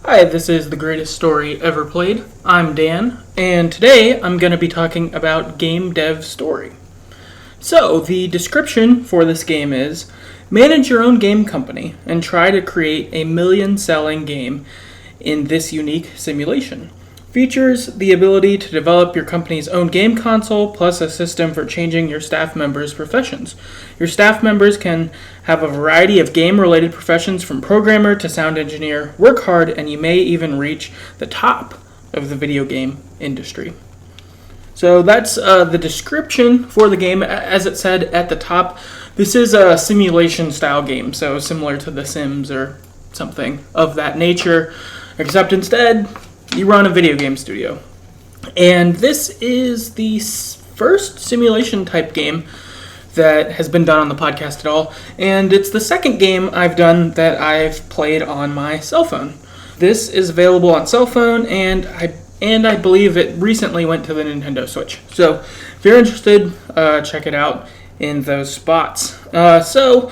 Hi, this is The Greatest Story Ever Played. I'm Dan, and today I'm going to be talking about Game Dev Story. So, the description for this game is, manage your own game company and try to create a million-selling game in this unique simulation. Features the ability to develop your company's own game console, plus a system for changing your staff members' professions. Your staff members can have a variety of game-related professions from programmer to sound engineer, work hard, and you may even reach the top of the video game industry. So that's the description for the game. As it said at the top, this is a simulation-style game, so similar to The Sims or something of that nature, except instead you run a video game studio. And this is the first simulation type game that has been done on the podcast at all, and it's the second game I've done that I've played on my cell phone. This is available on cell phone, and I believe it recently went to the Nintendo Switch. So if you're interested, check it out in those spots. So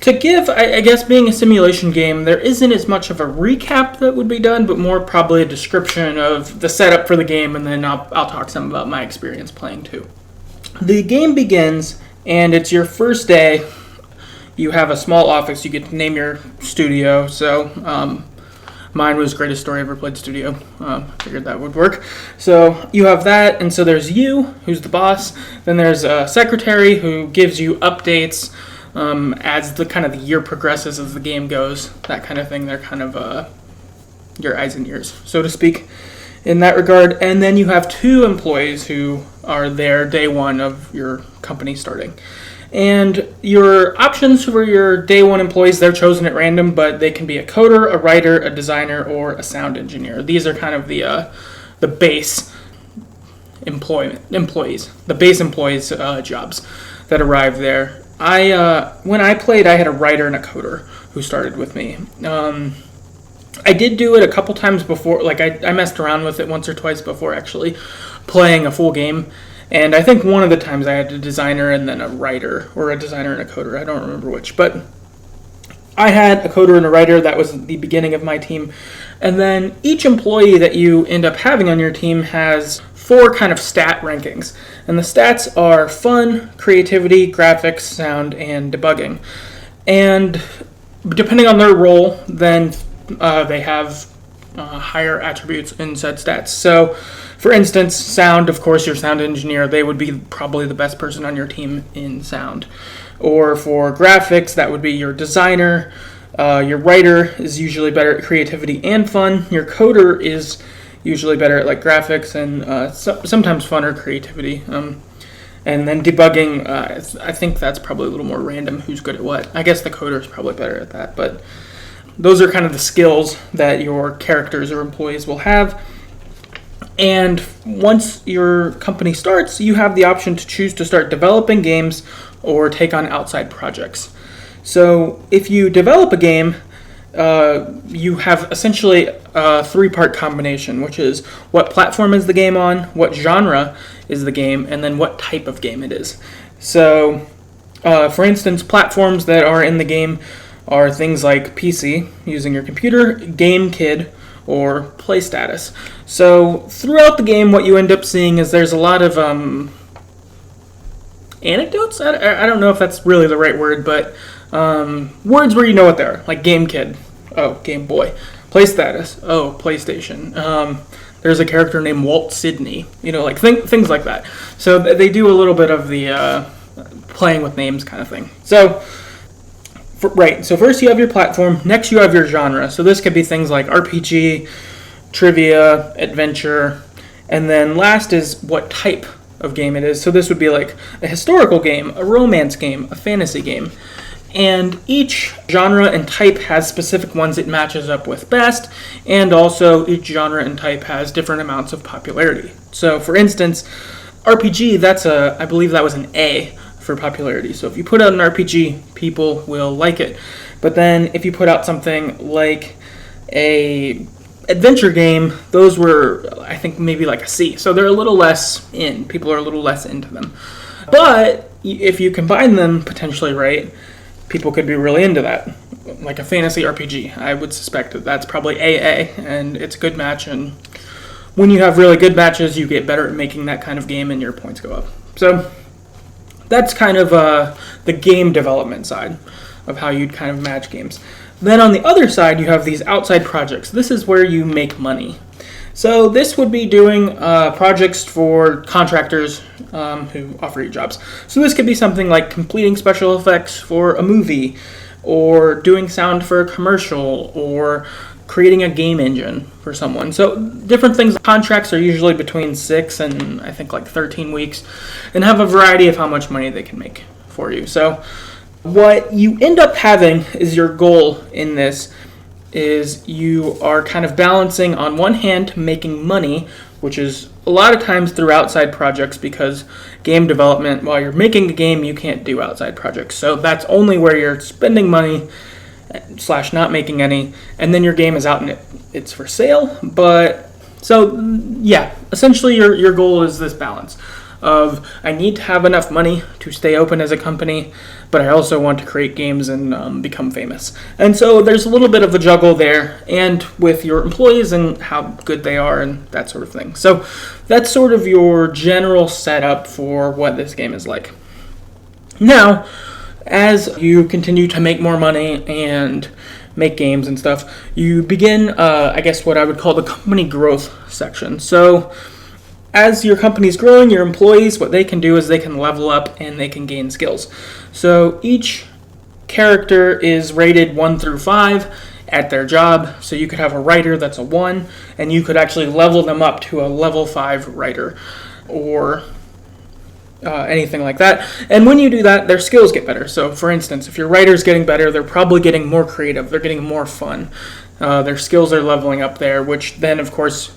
to give, I guess, being a simulation game, there isn't as much of a recap that would be done, but more probably a description of the setup for the game, and then I'll talk some about my experience playing too. The game begins, and it's your first day. You have a small office. You get to name your studio. So mine was Greatest Story Ever Played Studio. Figured that would work. So you have that, and so there's you, who's the boss. Then there's a secretary who gives you updates as the year progresses, as the game goes, that kind of thing. They're kind of your eyes and ears, so to speak, in that regard. And then you have two employees who are there day one of your company starting. And your options for your day one employees, they're chosen at random, but they can be a coder, a writer, a designer, or a sound engineer. These are kind of the base employees, the base employees' jobs that arrive there. When I played, I had a writer and a coder who started with me. I did do it a couple times before, I messed around with it once or twice before actually playing a full game, and I think one of the times I had a designer and then a writer, or a designer and a coder, I don't remember which, but I had a coder and a writer. That was the beginning of my team, and then each employee that you end up having on your team has 4 kind of stat rankings, and the stats are fun, creativity, graphics, sound, and debugging. And depending on their role, then they have higher attributes in said stats. So, for instance, sound, of course, your sound engineer, they would be probably the best person on your team in sound. Or for graphics, that would be your designer. Your writer is usually better at creativity and fun. Your coder is usually better at graphics and sometimes fun or creativity. And then debugging, I think that's probably a little more random who's good at what. I guess the coder is probably better at that, but those are kind of the skills that your characters or employees will have. And once your company starts, you have the option to choose to start developing games or take on outside projects. So if you develop a game, you have essentially a 3-part combination, which is what platform is the game on, what genre is the game, and then what type of game it is. So, for instance, platforms that are in the game are things like PC, using your computer, Game Kid, or Play Status. So throughout the game, what you end up seeing is there's a lot of anecdotes? I don't know if that's really the right word, but words where you know what they are, like Game Kid, oh, Game Boy. Play Status, oh, PlayStation. There's a character named Walt Sidney, things like that. So they do a little bit of the playing with names kind of thing. So first you have your platform, next you have your genre. So this could be things like RPG, trivia, adventure, and then last is what type of game it is. So this would be like a historical game, a romance game, a fantasy game. And each genre and type has specific ones it matches up with best, and also each genre and type has different amounts of popularity. So for instance, RPG, I believe that was an A for popularity. So if you put out an RPG, people will like it. But then if you put out something like a adventure game, those were, I think, maybe like a C. So they're a little less in. People are a little less into them. But if you combine them potentially right, people could be really into that. like a fantasy RPG. I would suspect that that's probably AA, and it's a good match, and when you have really good matches, you get better at making that kind of game and your points go up. So that's kind of the game development side of how you'd kind of match games. Then on the other side, you have these outside projects. This is where you make money. So this would be doing projects for contractors who offer you jobs. So this could be something like completing special effects for a movie, or doing sound for a commercial, or creating a game engine for someone. So different things. Contracts are usually between 6 and I think like 13 weeks, and have a variety of how much money they can make for you. So what you end up having is your goal in this is you are kind of balancing on one hand making money, which is a lot of times through outside projects, because game development, while you're making a game, you can't do outside projects. So that's only where you're spending money / not making any, and then your game is out and it's for sale. But so yeah, essentially your goal is this balance of I need to have enough money to stay open as a company, but I also want to create games and become famous. And so there's a little bit of a juggle there, and with your employees and how good they are and that sort of thing. So that's sort of your general setup for what this game is like. Now, as you continue to make more money and make games and stuff, you begin, I guess, what I would call the company growth section. So as your company's growing, your employees, what they can do is they can level up and they can gain skills. So each character is rated 1 through 5 at their job. So you could have a writer that's a 1, and you could actually level them up to a level 5 writer, or anything like that. And when you do that, their skills get better. So for instance, if your writer's getting better, they're probably getting more creative, they're getting more fun. Their skills are leveling up there, which then of course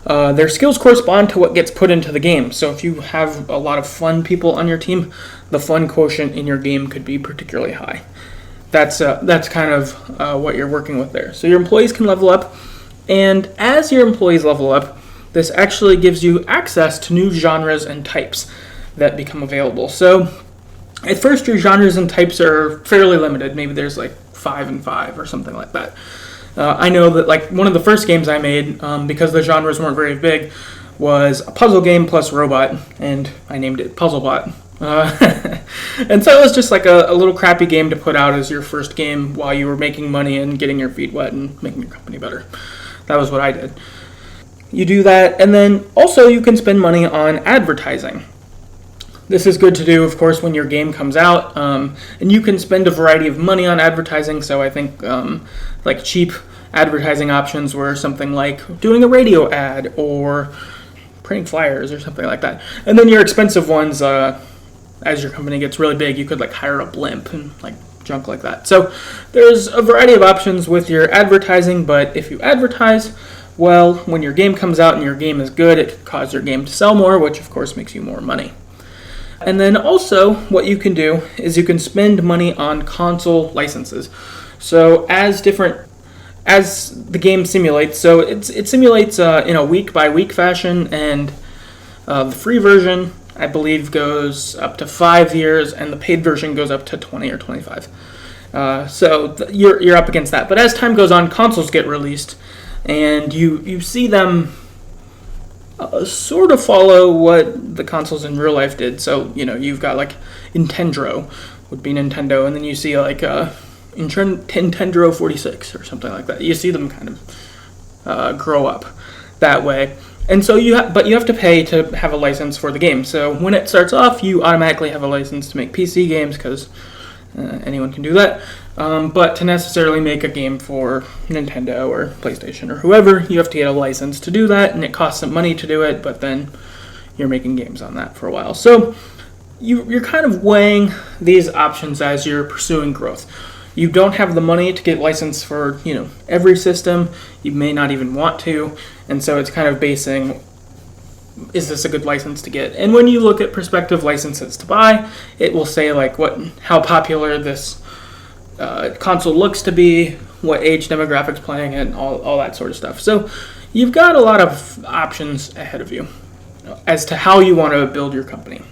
their skills correspond to what gets put into the game. So if you have a lot of fun people on your team, the fun quotient in your game could be particularly high. That's kind of what you're working with there. So your employees can level up, and as your employees level up, this actually gives you access to new genres and types that become available. So at first your genres and types are fairly limited. Maybe there's like 5 and 5 or something like that. I know that like one of the first games I made, because the genres weren't very big, was a puzzle game plus robot, and I named it PuzzleBot. And so it was just like a little crappy game to put out as your first game while you were making money and getting your feet wet and making your company better. That was what I did. You do that, and then also you can spend money on advertising. This is good to do, of course, when your game comes out, and you can spend a variety of money on advertising. So I think like cheap advertising options were something like doing a radio ad or printing flyers or something like that. And then your expensive ones, as your company gets really big, you could like hire a blimp and like junk like that. So there's a variety of options with your advertising, but if you advertise, well, when your game comes out and your game is good, it could cause your game to sell more, which of course makes you more money. And then also what you can do is you can spend money on console licenses. So as the game simulates, so it simulates in a week-by-week fashion, and the free version, I believe, goes up to 5 years, and the paid version goes up to 20 or 25. So you're up against that. But as time goes on, consoles get released, and you see them sort of follow what the consoles in real life did. So, you've got like Nintendo would be Nintendo, and then you see like Nintendo 46 or something like that. You see them kind of grow up that way. And so you have to pay to have a license for the game. So when it starts off, you automatically have a license to make PC games, because anyone can do that. But to necessarily make a game for Nintendo or PlayStation or whoever, you have to get a license to do that, and it costs some money to do it, but then you're making games on that for a while. So you're kind of weighing these options as you're pursuing growth. You don't have the money to get licensed for, every system. You may not even want to, and so it's kind of basing, is this a good license to get? And when you look at prospective licenses to buy, it will say like how popular this console looks to be, what age demographics playing it, and all that sort of stuff. So you've got a lot of options ahead of you as to how you want to build your company.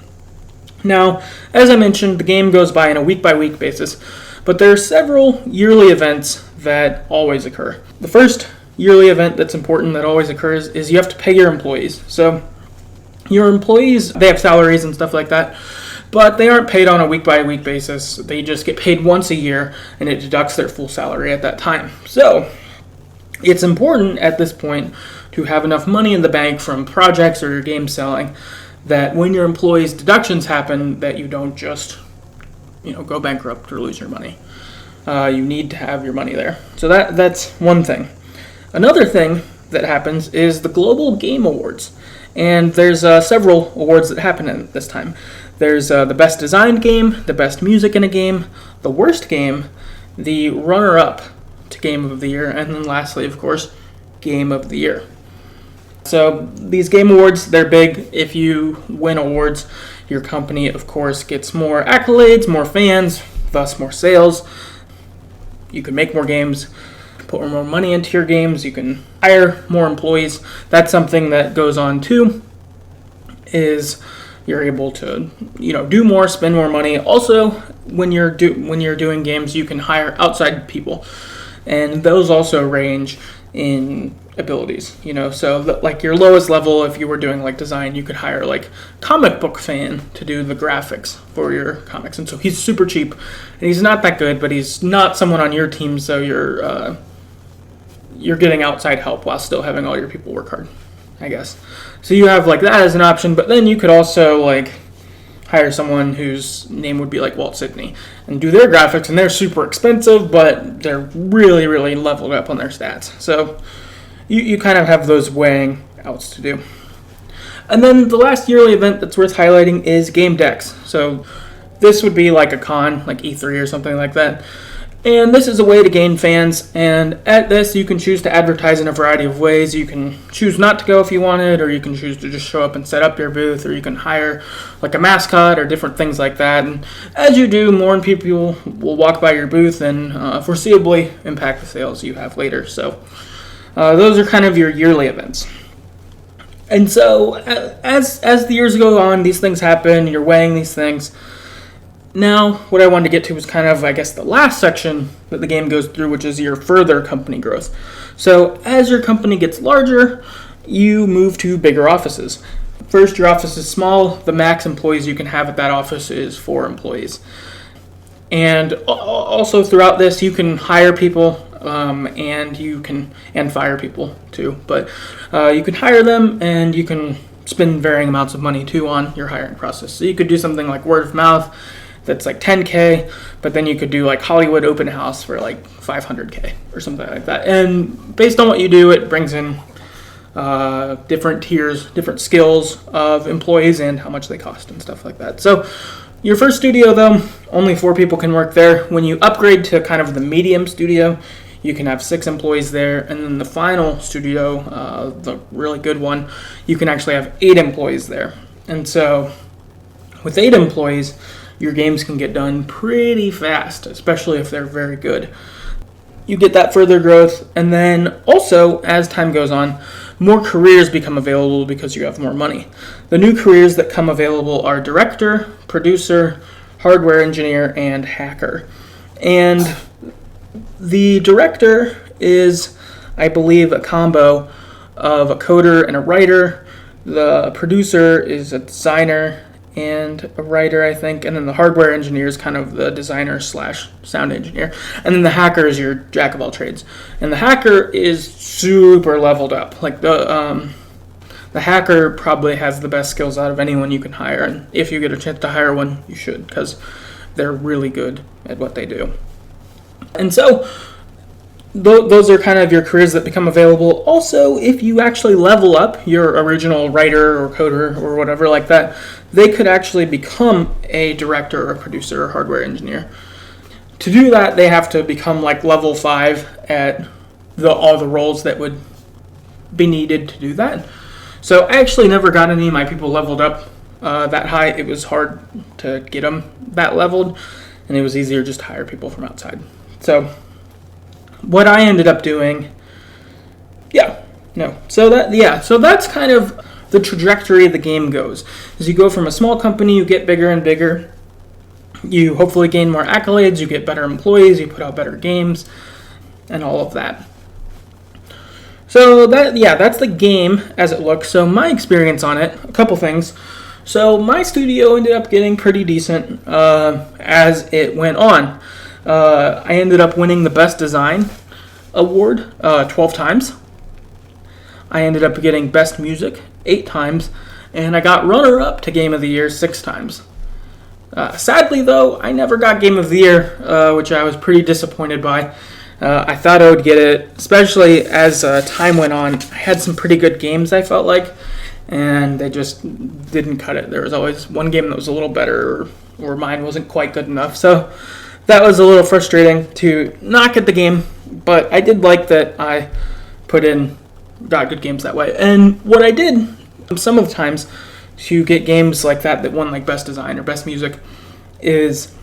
Now, as I mentioned, the game goes by on a week-by-week basis, but But there are several yearly events that always occur. The first yearly event that's important that always occurs is you have to pay your employees. So your employees, they have salaries and stuff like that, but they aren't paid on a week-by-week basis. They just get paid once a year, and it deducts their full salary at that time. So it's important at this point to have enough money in the bank from projects or your game selling that when your employees' deductions happen, that you don't just go bankrupt or lose your money. You need to have your money there. So that's one thing. Another thing that happens is the Global Game Awards. And there's several awards that happen at this time. There's the best designed game, the best music in a game, the worst game, the runner-up to Game of the Year, and then lastly, of course, Game of the Year. So these game awards, they're big. If you win awards, your company, of course, gets more accolades, more fans, thus more sales. You can make more games, put more money into your games, you can hire more employees. That's something that goes on too, is you're able to do more, spend more money. Also, when you're doing games, you can hire outside people, and those also range in abilities. So like your lowest level, if you were doing like design, you could hire like comic book fan to do the graphics for your comics, and so he's super cheap and he's not that good, but he's not someone on your team, so you're getting outside help while still having all your people work hard, I guess. So you have like that as an option, but then you could also like hire someone whose name would be like Walt Disney and do their graphics, and they're super expensive, but they're really, really leveled up on their stats. So you kind of have those weighing outs to do. And then the last yearly event that's worth highlighting is Game Dex. So this would be like a con, like E3 or something like that. And this is a way to gain fans, and at this you can choose to advertise in a variety of ways. You can choose not to go if you wanted, or you can choose to just show up and set up your booth, or you can hire like a mascot or different things like that. And as you do, more people will walk by your booth and foreseeably impact the sales you have later. So those are kind of your yearly events. And so as the years go on, these things happen, you're weighing these things. Now, what I wanted to get to was kind of, I guess, the last section that the game goes through, which is your further company growth. So as your company gets larger, you move to bigger offices. First, your office is small. The max employees you can have at that office is 4 employees. And also throughout this, you can hire people and you can fire people too. But you can hire them and you can spend varying amounts of money too on your hiring process. So you could do something like word of mouth that's like $10K, but then you could do like Hollywood open house for like $500K or something like that. And based on what you do, it brings in different tiers, different skills of employees and how much they cost and stuff like that. So your first studio, though, only 4 people can work there. When you upgrade to kind of the medium studio, you can have 6 employees there. And then the final studio, the really good one, you can actually have 8 employees there. And so with 8 employees, your games can get done pretty fast, especially if they're very good. You get that further growth, and then also, as time goes on, more careers become available because you have more money. The new careers that come available are director, producer, hardware engineer, and hacker. And the director is, I believe, a combo of a coder and a writer. The producer is a designer and a writer, I think, and then the hardware engineer is kind of the designer / sound engineer, and then the hacker is your jack of all trades. And the hacker is super leveled up. Like the hacker probably has the best skills out of anyone you can hire, and if you get a chance to hire one, you should, because they're really good at what they do. And so those are kind of your careers that become available. Also, if you actually level up your original writer or coder or whatever like that, they could actually become a director or a producer or hardware engineer. To do that, they have to become like level 5 at all the roles that would be needed to do that. So I actually never got any of my people leveled up that high. It was hard to get them that leveled, and it was easier just to hire people from outside. So what I ended up doing, so that's kind of the trajectory the game goes. As you go from a small company, you get bigger and bigger, You hopefully gain more accolades, you get better employees, you put out better games, and all of that. So that's the game as it looks. So my experience on it, a couple things. So my studio ended up getting pretty decent as it went on. I ended up winning the Best Design award 12 times. I ended up getting Best Music 8 times, and I got runner-up to Game of the Year 6 times. Sadly, though, I never got Game of the Year, which I was pretty disappointed by. I thought I would get it, especially as time went on. I had some pretty good games, I felt like, and they just didn't cut it. There was always one game that was a little better, or mine wasn't quite good enough. So that was a little frustrating to not get the game, but I did like that I got good games that way. And what I did some of the times to get games like that won like Best Design or Best Music is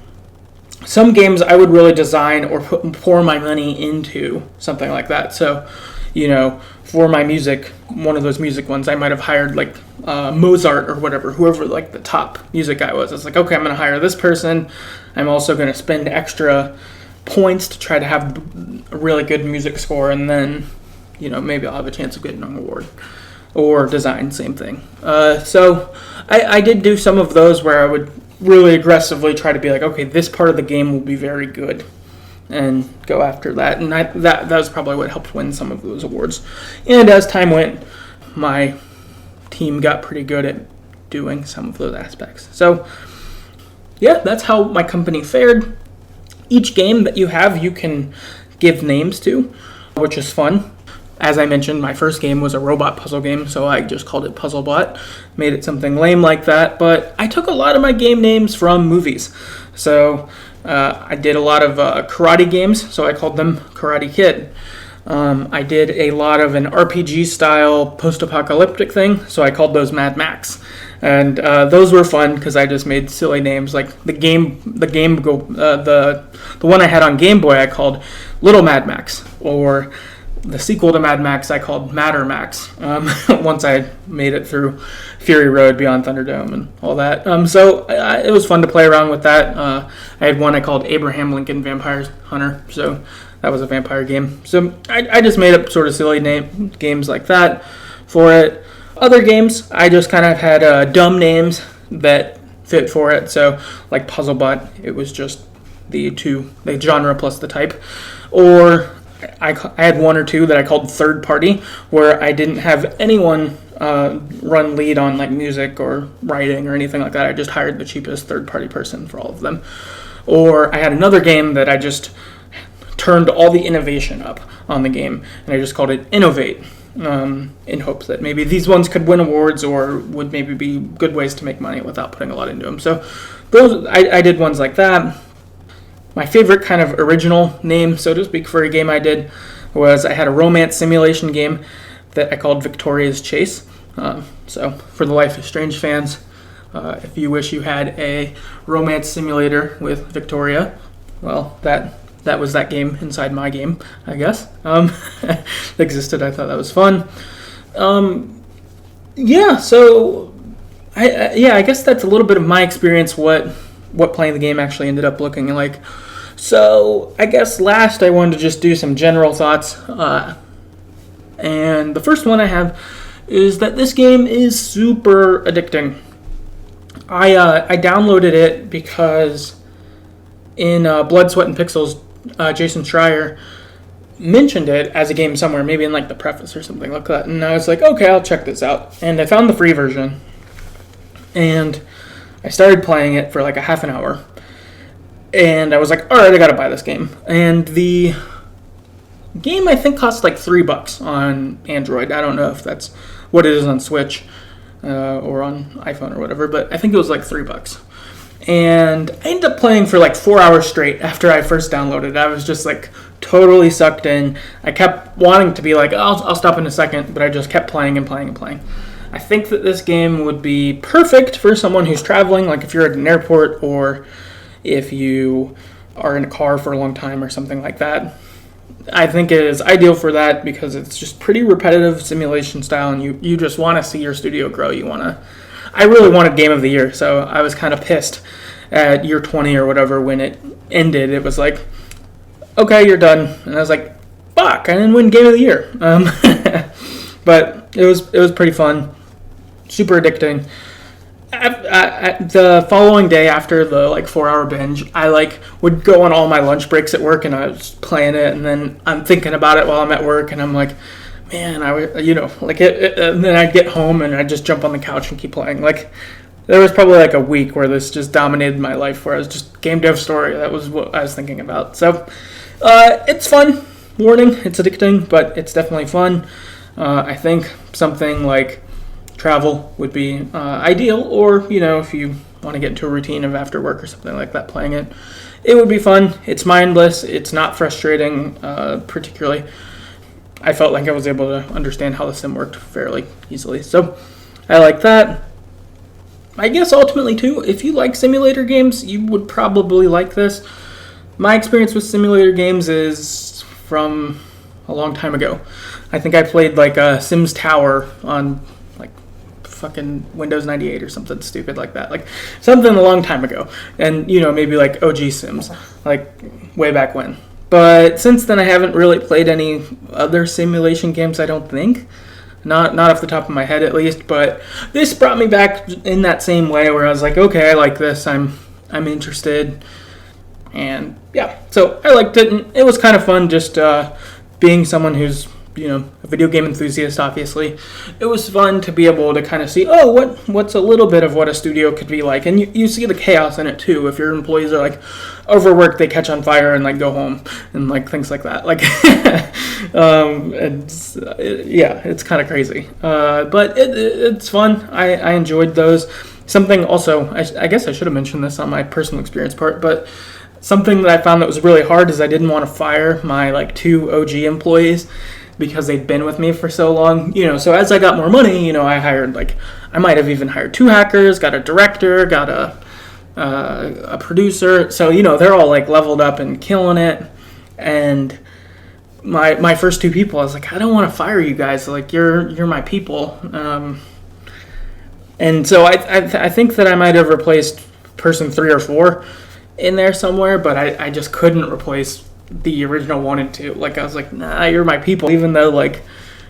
some games I would really design or pour my money into something like that. So, for my music, one of those music ones, I might have hired like Mozart or whatever, whoever like the top music guy was. It's like, okay, I'm going to hire this person. I'm also going to spend extra points to try to have a really good music score, and then, maybe I'll have a chance of getting an award. Or design, same thing. So I did do some of those where I would really aggressively try to be like, okay, this part of the game will be very good, and go after that. And that was probably what helped win some of those awards. And as time went, my team got pretty good at doing some of those aspects. So yeah, that's how my company fared. Each game that you have, you can give names to, which is fun. As I mentioned, my first game was a robot puzzle game, so I just called it PuzzleBot. Made it something lame like that, but I took a lot of my game names from movies. So I did a lot of karate games, so I called them Karate Kid. I did a lot of an RPG-style post-apocalyptic thing, so I called those Mad Max. And those were fun because I just made silly names. Like the one I had on Game Boy, I called Little Mad Max, or the sequel to Mad Max I called Madder Max, once I made it through Fury Road, Beyond Thunderdome, and all that. So it was fun to play around with that. I had one I called Abraham Lincoln Vampire Hunter, so that was a vampire game. So I just made up sort of silly games like that for it. Other games, I just kind of had dumb names that fit for it. So like PuzzleBot, it was just the genre plus the type. Or I had one or two that I called third party, where I didn't have anyone run lead on like music or writing or anything like that. I just hired the cheapest third party person for all of them. Or I had another game that I just turned all the innovation up on the game, and I just called it Innovate, in hopes that maybe these ones could win awards or would maybe be good ways to make money without putting a lot into them. So those I did ones like that. My favorite kind of original name, so to speak, for a game I did was I had a romance simulation game that I called Victoria's Chase. So for the Life is Strange fans, if you wish you had a romance simulator with Victoria, well, that was that game inside my game, I guess. It existed. I thought that was fun. So I guess that's a little bit of my experience, what playing the game actually ended up looking like. So I guess last I wanted to just do some general thoughts. And the first one I have is that this game is super addicting. I downloaded it because in Blood, Sweat, and Pixels, Jason Schreier mentioned it as a game somewhere, maybe in like the preface or something like that. And I was like, okay, I'll check this out. And I found the free version. And I started playing it for like a half an hour. And I was like, all right, I gotta buy this game. And the game, I think, costs like $3 on Android. I don't know if that's what it is on Switch or on iPhone or whatever, but I think it was like $3. And I ended up playing for like 4 hours straight after I first downloaded it. I was just like totally sucked in. I kept wanting to be like, I'll stop in a second, but I just kept playing and playing and playing. I think that this game would be perfect for someone who's traveling, like if you're at an airport or if you are in a car for a long time or something like that. I think it is ideal for that because it's just pretty repetitive simulation style, and you just want to see your studio grow. I really wanted Game of the Year, so I was kind of pissed at year 20 or whatever, when it ended, it was like, okay, you're done. And I was like, fuck, I didn't win Game of the Year. But it was pretty fun, super addicting. The following day after the 4-hour binge, I would go on all my lunch breaks at work and I was playing it, and then I'm thinking about it while I'm at work, and I'm like, man, and then I'd get home and I'd just jump on the couch and keep playing. There was probably a week where this just dominated my life, where I was just game dev story. That was what I was thinking about. So it's fun. Warning, it's addicting, but it's definitely fun. I think something like travel would be ideal, or if you want to get into a routine of after work or something like that, playing it would be fun. It's mindless. It's not frustrating particularly. I felt like I was able to understand how the sim worked fairly easily, so I like that. I guess ultimately too, if you like simulator games, you would probably like this. My experience with simulator games is from a long time ago. I think I played Sims Tower on fucking Windows 98 or something stupid like that. Something a long time ago. And, maybe OG Sims, way back when. But since then, I haven't really played any other simulation games, I don't think. Not off the top of my head, at least. But this brought me back in that same way, where I was like, okay, I like this. I'm interested. And, yeah. So, I liked it. And it was kind of fun just being someone who's a video game enthusiast, obviously. It was fun to be able to kind of see, what's a little bit of what a studio could be like. And you see the chaos in it, too. If your employees are, overworked, they catch on fire and, go home. And, things like that. It's kind of crazy. But it's fun. I enjoyed those. Something also, I guess I should have mentioned this on my personal experience part, but something that I found that was really hard is I didn't want to fire my, 2 OG employees, because they'd been with me for so long, so as I got more money, I hired, I might have even hired 2 hackers, got a director, got a producer, so, they're all, leveled up and killing it, and my first 2 people, I was like, I don't want to fire you guys, you're my people, and so I think that I might have replaced person 3 or 4 in there somewhere, but I just couldn't replace the original 1 and 2. I was like, nah, you're my people. Even though,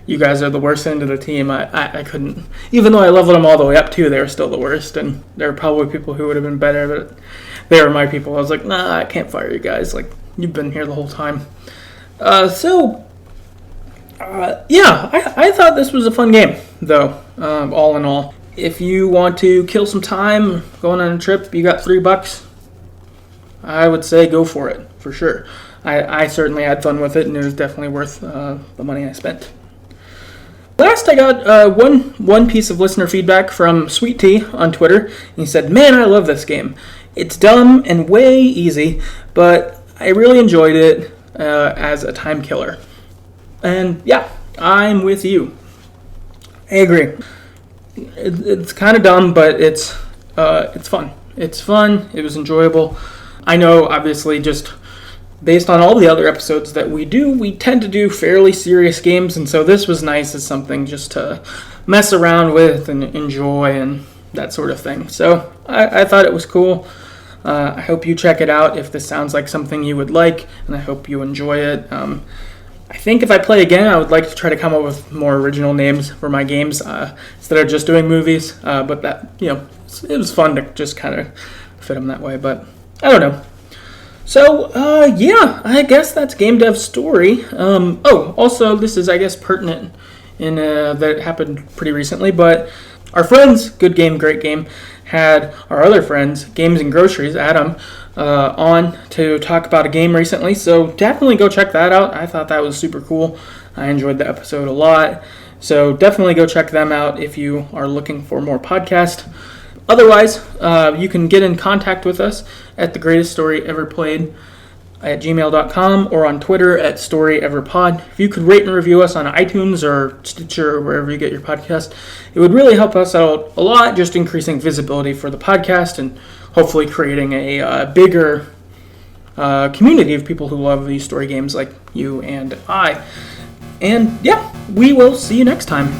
you guys are the worst end of the team, I couldn't. Even though I leveled them all the way up, too, they were still the worst. And there were probably people who would have been better, but they were my people. I was like, nah, I can't fire you guys. You've been here the whole time. I thought this was a fun game, though, all in all. If you want to kill some time going on a trip, you got $3, I would say go for it, for sure. I certainly had fun with it, and it was definitely worth the money I spent. Last, I got one piece of listener feedback from Sweet Tea on Twitter. He said, man, I love this game. It's dumb and way easy, but I really enjoyed it as a time killer. And yeah, I'm with you. I agree. It's kind of dumb, but it's fun. It's fun. It was enjoyable. I know, obviously, just based on all the other episodes that we do, we tend to do fairly serious games, and so this was nice as something just to mess around with and enjoy and that sort of thing. So I thought it was cool. I hope you check it out if this sounds like something you would like, and I hope you enjoy it. I think if I play again, I would like to try to come up with more original names for my games instead of just doing movies, but that, it was fun to just kind of fit them that way, but I don't know. So, I guess that's Game Dev Story. Also, this is, I guess, pertinent in that happened pretty recently, but our friends, Good Game, Great Game, had our other friends, Games and Groceries, Adam, on to talk about a game recently, so definitely go check that out. I thought that was super cool. I enjoyed the episode a lot, so definitely go check them out if you are looking for more podcast. Otherwise, you can get in contact with us at TheGreatestStoryEverPlayed at gmail.com or on Twitter at StoryEverPod. If you could rate and review us on iTunes or Stitcher or wherever you get your podcast, it would really help us out a lot, just increasing visibility for the podcast and hopefully creating a bigger community of people who love these story games like you and I. And yeah, we will see you next time.